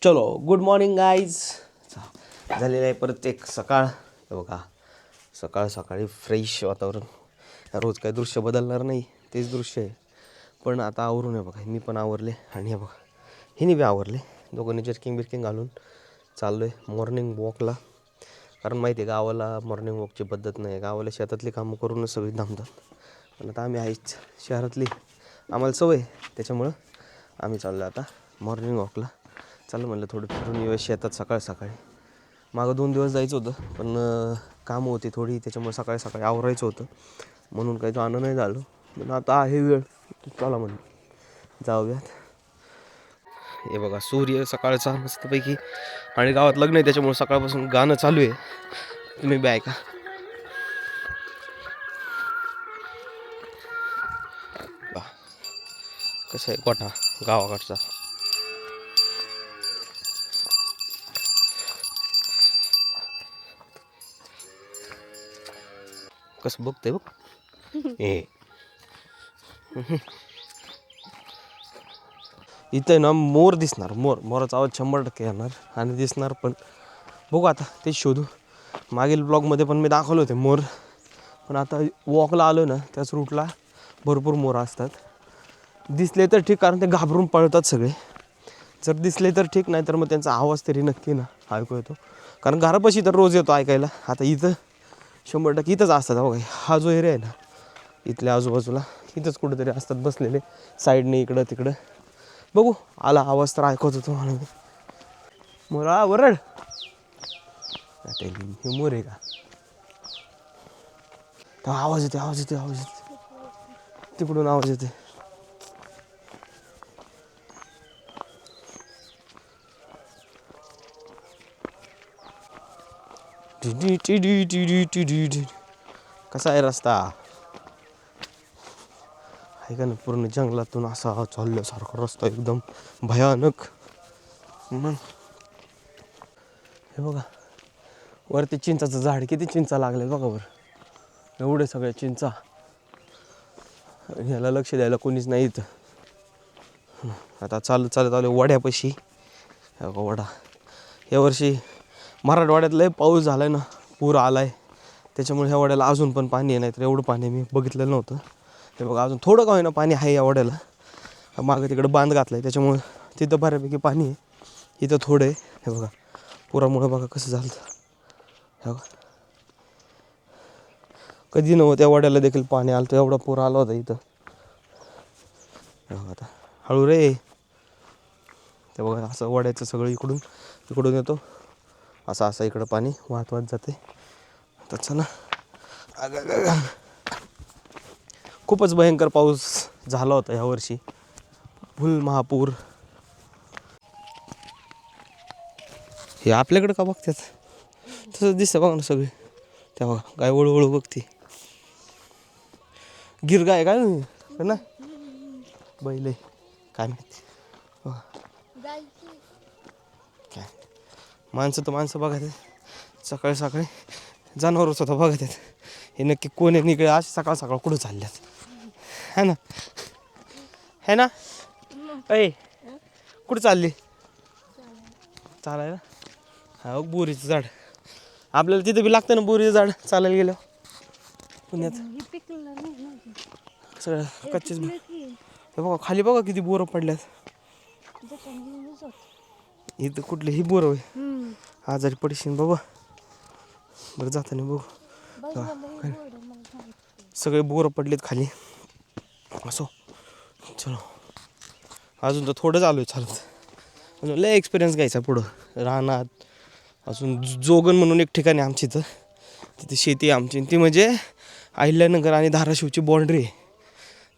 चलो good morning guys. झालेलं आहे परत एक सकाळ. हे बघा सकाळ सकाळी फ्रेश वातावरण. रोज काही दृश्य बदलणार नाही, तेच दृश्य आहे. पण आता आवरून आहे बघा, मी पण आवरले आणि हे बघा हिने बी आवरले. दोघांनी जर्किंग बिर्किंग घालून चाललो आहे मॉर्निंग वॉकला. कारण माहिती आहे गावाला मॉर्निंग वॉकची पद्धत नाही. गावाला शेतातली कामं करूनच सगळी थांबतात. पण आता आम्ही आहेच शहरातली, आम्हाला सवय, त्याच्यामुळं आम्ही चाललो आता मॉर्निंग वॉकला. चाललं म्हणलं थोडं फिरून येऊया शेतात सकाळी सकाळी. मागं 2 दिवस जायचं होतं पण कामं होती थोडी, त्याच्यामुळे सकाळी सकाळी आवरायचं होतं म्हणून काही जाणं नाही झालं. पण आता आहे वेळ, चला म्हणून जाऊयात. हे बघा सूर्य सकाळचा मस्तपैकी, आणि गावात लग्न आहे त्याच्यामुळे सकाळपासून गाणं चालू आहे. तुम्ही बी ऐका. कसं आहे गोठा गावाकडचा. कसं बघतंय बघ हे. इथं ना मोर दिसणार, मोराचा आवाज 100% येणार आणि दिसणार पण. बघू आता तेच शोधू. मागील ब्लॉगमध्ये पण मी दाखवलं होते मोर, पण आता वॉकला आलो ना त्याच रूटला भरपूर मोर असतात. दिसले तर ठीक, कारण ते घाबरून पळतात सगळे. जर दिसले तर ठीक, नाही तर मग त्यांचा आवाज तरी नक्की ना ऐकू येतो. कारण घरापाशी तर रोज येतो ऐकायला. आता इथं 100% इथंच असतात. बघा हा जो एरिया आहे ना इथल्या आजूबाजूला, इथंच कुठेतरी असतात बसलेले साईडने इकडं तिकडं. बघू आला आवाज तर ऐकत होतो म्हणून. मोरा वरड हे मोर आहे का? तर आवाज येते तिकडून आवाज येते. कसा आहे रस्ता? आहे का ना पूर्ण जंगलातून असा चालल्यासारखा रस्ता, एकदम भयानक. मग हे बघा वरती चिंचाचं झाड, किती चिंचा लागले बघा बरं, एवढे सगळे चिंचा. ह्याला लक्ष द्यायला कोणीच नाही इथं. आता चालत आलो वड्यापाशी. वडा यावर्षी मराठवाड्यात लय पाऊस झाला आहे ना, पूर आला आहे. त्याच्यामुळे ह्या वड्याला अजून पण पाणी आहे, नाही तर एवढं पाणी मी बघितलेलं नव्हतं. हे बघा अजून थोडं का होईना पाणी आहे या वड्याला. मागं तिकडं बांध घातला आहे त्याच्यामुळे तिथं बऱ्यापैकी पाणी आहे, इथं थोडं आहे. हे बघा पुरामुळं बघा कसं झालं. हे बघा कधी नव्हतं त्या वड्याला देखील पाणी आलं तर एवढा पूर आला होता इथं. हे बघा आता हळू रे. ते बघा असं वड्याचं सगळं इकडून येतो, असं इकडं पाणी वाहत जाते. तर चला. खूपच भयंकर पाऊस झाला होता ह्यावर्षी, फुल महापूर. हे आपल्याकडं का बघतात? तसंच दिसतं बघा ना सगळे. त्या बघा गाय वळू बघते. गिर गाय काय ना, बैल काय माहिती. काय माणसं बघत आहेत सकाळी सकाळी, जनावरच होता बघत आहेत. हे नक्की कोण आहे निघळे आज सकाळ सकाळ कुठं चालल्यात? है ना ऐ कुठं चालली? चालायला. हा बोरीचं झाड आपल्याला तिथं बी लागतं ना, बोरीचं झाड चालायला गेलं पुण्यात. सगळं कच्चेच. बघा खाली बघा किती बोरं पडल्यात. इथं कुठली ही बोरं होय, आजारी पडशील बाबा. बरं जाताना बघू. सगळे बोरं पडलेत खाली. असो चलो, अजून तर थोडं चालू आहे चालत. अजून लय एक्सपिरियन्स घ्यायचा पुढं रानात. अजून जोगन म्हणून एक ठिकाणी आमची इथं, तिथे शेती आहे आमची. ती म्हणजे अहिल्यानगर आणि धाराशिवची बाँड्री आहे,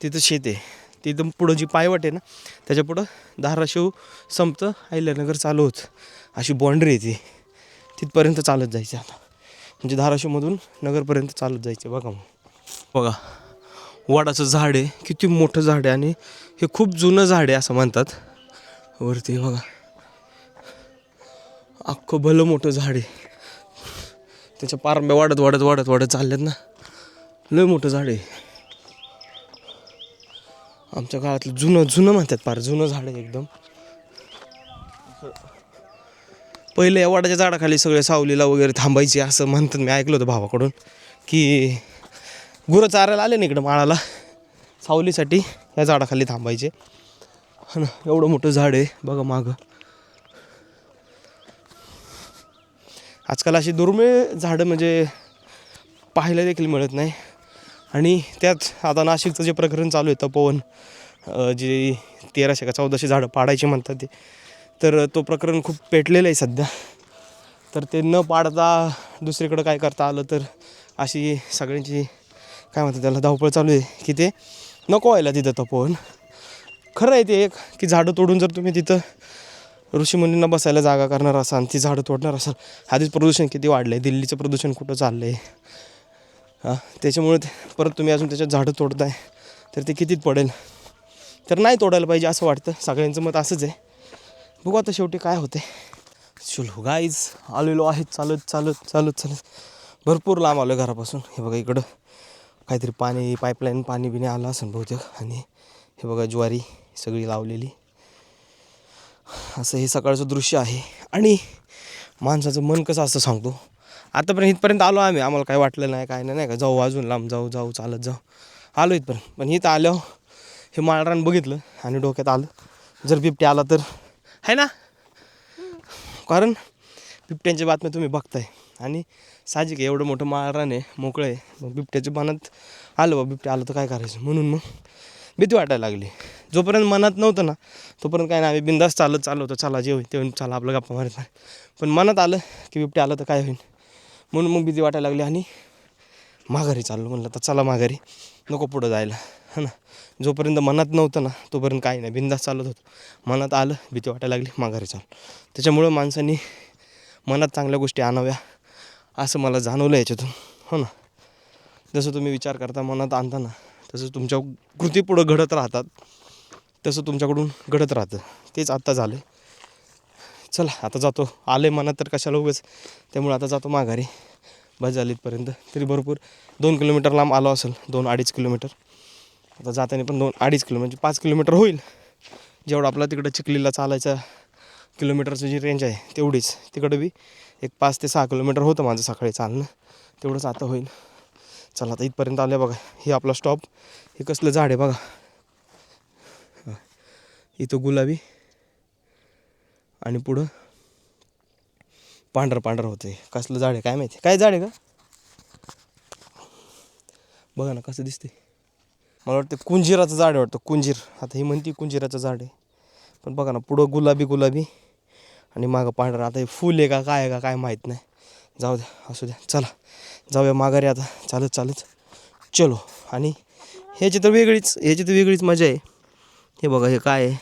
तिथं शेती आहे. तिथं पुढं जी पायवाट आहे ना त्याच्या पुढं धाराशिव संपतं, अहिल्यानगर चालू होतं, अशी बाँड्री आहे ती. तिथपर्यंत चालत जायचं आता, म्हणजे धाराशिवमधून नगरपर्यंत चालत जायचं. बघा बघा वडाचं झाड आहे, किती मोठं झाड आहे. आणि हे खूप जुनं झाड आहे असं म्हणतात. वरती बघा अख्खं भलं मोठं झाड आहे. त्याच्या पारंब्या वाढत चालल्यात ना, लय मोठं झाड आहे. आमच्या काळातलं जुनं म्हणतात, फार जुनं झाड आहे एकदम. पहिले या वडाच्या झाडाखाली सगळे सावलीला वगैरे थांबायचे असं म्हणतात. मी ऐकलं होतं भावाकडून की गुरं चारायला आले ना इकडं माळाला सावलीसाठी या झाडाखाली थांबायचे. हा ना, एवढं मोठं झाड आहे बघा मागं. आजकाल अशी दुर्मिळ झाडं म्हणजे पाहायला देखील मिळत नाही. आणि त्यात आता नाशिकचं जे प्रकरण चालू आहे तपोवन, जे 1300 का 1400 झाडं पाडायची म्हणतात ते, तर तो प्रकरण खूप पेटलेलं आहे सध्या. तर ते न पाडता दुसरीकडं काय करता आलं तर अशी सगळ्यांची काय म्हणतात त्याला धावपळ चालू आहे की ते नको व्हायला तिथं तपोवन. खरं आहे ते एक की झाडं तोडून जर तुम्ही तिथं ऋषीमुनींना बसायला जागा करणार असाल, ती झाडं तोडणार असाल, आधीच प्रदूषण किती वाढलं आहे, दिल्लीचं प्रदूषण कुठं चाललं आहे. हां, त्याच्यामुळे परत तुम्ही अजून त्याच्यात झाडं तोडताय तर ते कितीत पडेल. तर नाही तोडायला पाहिजे असं वाटतं. सगळ्यांचं मत असंच आहे. बघू आता शेवटी काय होते. चलो गाईज, आलेलो आहे चालत चालत चालत चालत. भरपूर लांब आलो आहे घरापासून. हे बघा इकडं काहीतरी पाणी पाईपलाईन पाणी बिणी आलं असेल बहुतेक. आणि हे बघा ज्वारी सगळी लावलेली. असं हे सकाळचं दृश्य आहे. आणि माणसाचं मन कसं असतं सांगतो. आतापर्यंत इथपर्यंत आलो आम्ही, आम्हाला काय वाटलं नाही काय नाही, नाही का जाऊ अजून लांब जाऊ जाऊ चालत जाऊ आलो इथपर्यंत. पण इथं आल्यावर हे माळरान बघितलं आणि डोक्यात आलं जर बिबट्या आला तर, आहे ना. कारण बिबट्यांच्या बातम्या तुम्ही बघताय आणि साहजिक आहे, एवढं मोठं माळरान आहे, मोकळं आहे. मग बिबट्याच्या मनात आलं बा बिबट्या आलं तर काय करायचं. म्हणून मग भीती वाटायला लागली. जोपर्यंत मनात नव्हतं ना तोपर्यंत काय नाही, आम्ही बिंदास चालत होतो. चला जे होईल ते होईल, चला आपलं गप्पा मारत नाही. पण मनात आलं की बिबट्या आलं तर काय होईल, म्हणून मग भीती वाटायला लागली आणि माघारी चाललो. म्हणलं तर चला माघारी, नको पुढं जायला, है ना. जोपर्यंत मनात नव्हतं ना तोपर्यंत काही नाही, बिंदास चालत होतो. मनात आलं, भीती वाटायला लागली, माघारी चाललो. त्याच्यामुळं माणसांनी मनात चांगल्या गोष्टी आणाव्या असं मला जाणवलं याच्यातून, हो ना. जसं तुम्ही विचार करता मनात आणताना तसं तुमच्या कृती पुढं घडत राहतात, तसं तुमच्याकडून घडत राहतं. तेच आत्ता झालं. चला आता जातो, आले मनात तर कशाला उगाच, त्यामुळे आता जातो माघारी. बस झाली इथपर्यंत तरी भरपूर 2 किलोमीटर लांब आलो असेल, 2-2.5 किलोमीटर. आता जाताना पण 2-2.5 किलोमीटर म्हणजे 5 किलोमीटर होईल. जेवढं आपला तिकडं चिखलीला चालायचा किलोमीटरची जी रेंज आहे तेवढीच तिकडं बी एक 5 ते 6 किलोमीटर होतं माझं सकाळी चालणं, तेवढंच आता होईल. चला आता इथपर्यंत आलं बघा. हे आपला स्टॉप. हे कसलं झाड आहे बघा, इथं गुलाबी आणि पुढं पांढरं पांढरं होते. कसलं झाड आहे काय माहिती, काय झाड आहे का बघा ना कसं दिसते. मला वाटतं कुंजिराचं झाड आहे वाटतं, कुंजीर. आता ही म्हणती कुंजिराचं झाड आहे, पण बघा ना पुढं गुलाबी गुलाबी आणि मागं पांढरं. आता हे फुल आहे का काय आहे का काय माहीत नाही. जाऊ द्या, असू द्या. चला जाऊया माघारी आता चालत चालत. चलो. आणि ह्याची तर वेगळीच मजा आहे. हे बघा हे काय आहे,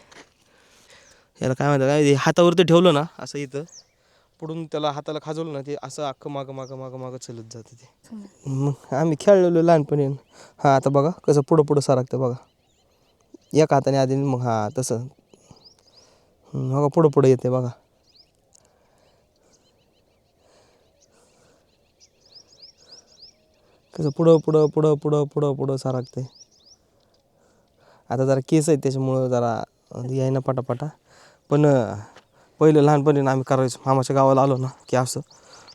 याला काय म्हणतात काय, हातावरती ठेवलं ना असं इथं पुढून त्याला हाताला खाजवलं ना ते असं अख्खं मागं मागं मागं मागं चलत जातं ते. मग आम्ही खेळलेलो लहानपणी. हां आता बघा कसं पुढं पुढं सारखतं बघा, एका हाताने आधी मग हां तसं बघा पुढं पुढं येते बघा. कसं पुढं पुढं पुढं पुढं पुढं पुढं सारखते. आता जरा केस आहेत त्याच्यामुळं जरा यायना पटापटा. पण पहिलं लहानपणी आम्ही करायचो, मामाच्या गावाला आलो ना की असं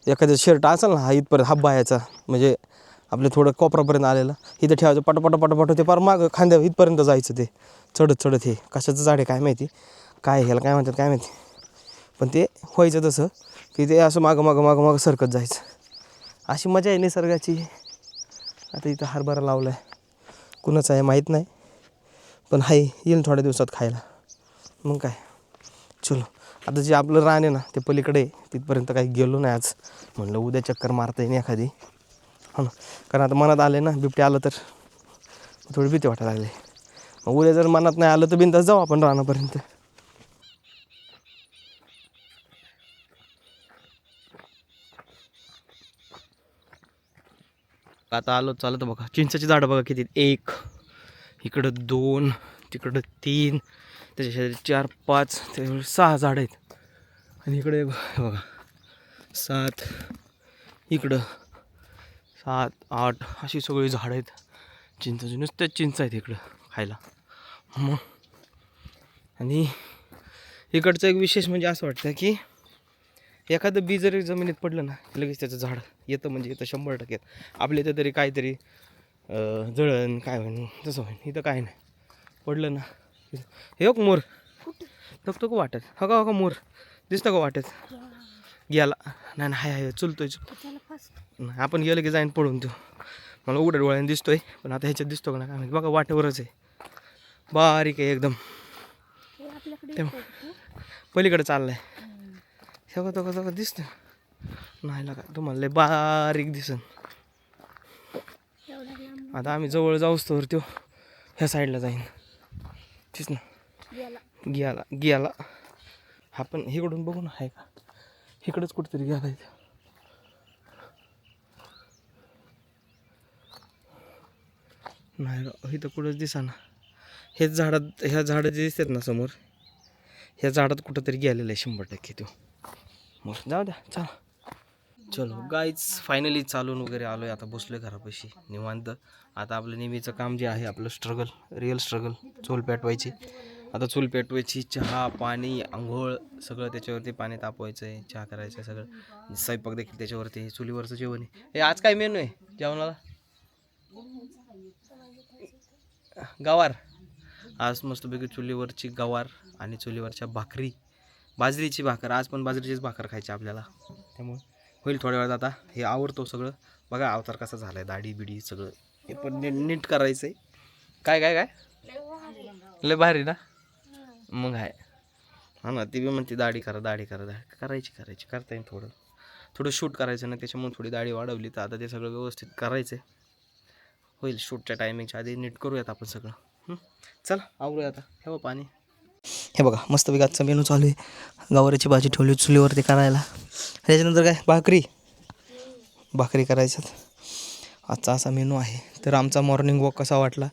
एखादं शर्ट असेल ना हा इथपर्यंत हब्बा यायचा म्हणजे आपलं थोडं कोपरापर्यंत आलेलं, इथं ठेवायचं पटापट ते पार मागं खांद्या इथपर्यंत जायचं ते चढत चढत. हे कशाचं झाड आहे काय माहिती, काय ह्याला काय म्हणतात काय माहिती, पण ते व्हायचं तसं की ते असं मागं मागं मागं मागं सरकत जायचं. अशी मजा आहे निसर्गाची. आता इथं हरभरा लावला आहे, कुणाचं आहे माहीत नाही, पण हाय येईल थोड्या दिवसात खायला. मग काय. चलो आता जे आपलं रान आहे ना ते पलीकडे, तिथपर्यंत काही गेलो नाही आज. म्हणलं उद्या चक्कर मारता येईन एखादी, हो ना. कारण आता मनात आले ना बिबटे आलं तर थोडी भीती वाटायला लागली. मग उद्या जर मनात नाही आलं तर बिनधास्त जाऊ आपण रानापर्यंत. आता आलो चालत बघा. चिंचेची झाडं बघा किती, 1 इकडं 2 तिकडं 3 त्याच्या शेजारी 4-5 त्याच्यावर 6 झाडं आहेत. आणि इकडे बघा 7 इकडं 7-8 अशी सगळी झाडं आहेत चिंचेची. नुसत्याच चिंच आहेत इकडं खायला. मग आणि इकडचं एक विशेष म्हणजे असं वाटतं की एखादं बी जरी जमिनीत पडलं ना लगेच त्याचं झाड येतं, म्हणजे येतं 100% आपल्या इथं तरी काहीतरी जळण काय होईन तसं होईन, इथं काय नाही पडलं ना. हे हो मोर बघतो का वाटत, हो का मोर दिसतं का वाटत गेला नाही हाय हाय चुलतोय नाही, आपण गेलं की जाईन पडून तो, मला उघड्या डोळ्याने दिसतोय पण आता ह्याच्यात दिसतो का ना काय माहिती. बघा वाटेवरच आहे, बारीक आहे एकदम, पलीकडे चाललाय. सगळं तो कसं दिसतं नाही लागा तुम्हाला, लय बारीक दिसन. आता आम्ही जवळ जाऊच तर तो ह्या साईडला जाईन, तीच ना गेला हा, पण इकडून बघू ना आहे का, इकडंच कुठेतरी गेला इथं. नाही इथं कुठंच दिसाना. हेच झाडात, ह्या झाडं जे दिसतात ना समोर, ह्या झाडात कुठंतरी गेलेलं आहे 100% तो. मग जाऊ द्या चला. चलो गाईज फायनली चालून वगैरे आलो आहे, आता बसलो आहे घरापाशी निवांत. आता आपलं नेहमीचं काम जे आहे आपलं स्ट्रगल, रिअल स्ट्रगल, चूल पेटवायची. आता चूल पेटवायची, चहा पाणी आंघोळ सगळं त्याच्यावरती, पाणी तापवायचं आहे, चहा करायचं आहे, सगळं स्वयंपाक देखील त्याच्यावरती, चुलीवरचं जेवण आहे. हे आज काय मेनू आहे जेवणाला? गवार. आज मस्तपैकी चुलीवरची गवार आणि चुलीवरच्या भाकरी, बाजरीची भाकर. आज पण बाजरीचीच भाकर खायची आपल्याला, त्यामुळे होईल थोड्या वेळात. आता हे आवरतो सगळं. बघा अवतार कसा झाला आहे, दाढी बिडी सगळं हे पण नीट करायचं आहे. काय काय काय लय भारी ना, मग आहे हा ना. ती बी म्हणते दाढी करा दाढी करा, दाढी करायची करता येईल. थोडं शूट करायचं ना, त्याच्यामुळे थोडी दाढी वाढवली. तर आता ते सगळं व्यवस्थित करायचं आहे, होईल शूटच्या टायमिंगच्या आधी नीट करूयात आपण सगळं. चला आवरूया आता. ठेवा पाणी. हे बघा मस्तपैकी आजचा मेनू चालू आहे. गवारीची भाजी ठेवली चुलीवरती करायला, त्याच्यानंतर काय भाकरी करायच्यात. आजचा असा मेनू आहे. तर आमचा मॉर्निंग वॉक कसा वाटला,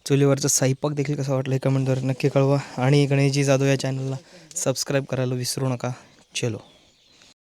चुलीवरचं स्वयंपाक देखील कसा वाटला हे कमेंटद्वारे नक्की कळवा. आणि गणेशजी जाधव या चॅनलला सबस्क्राईब करायला विसरू नका. चलो.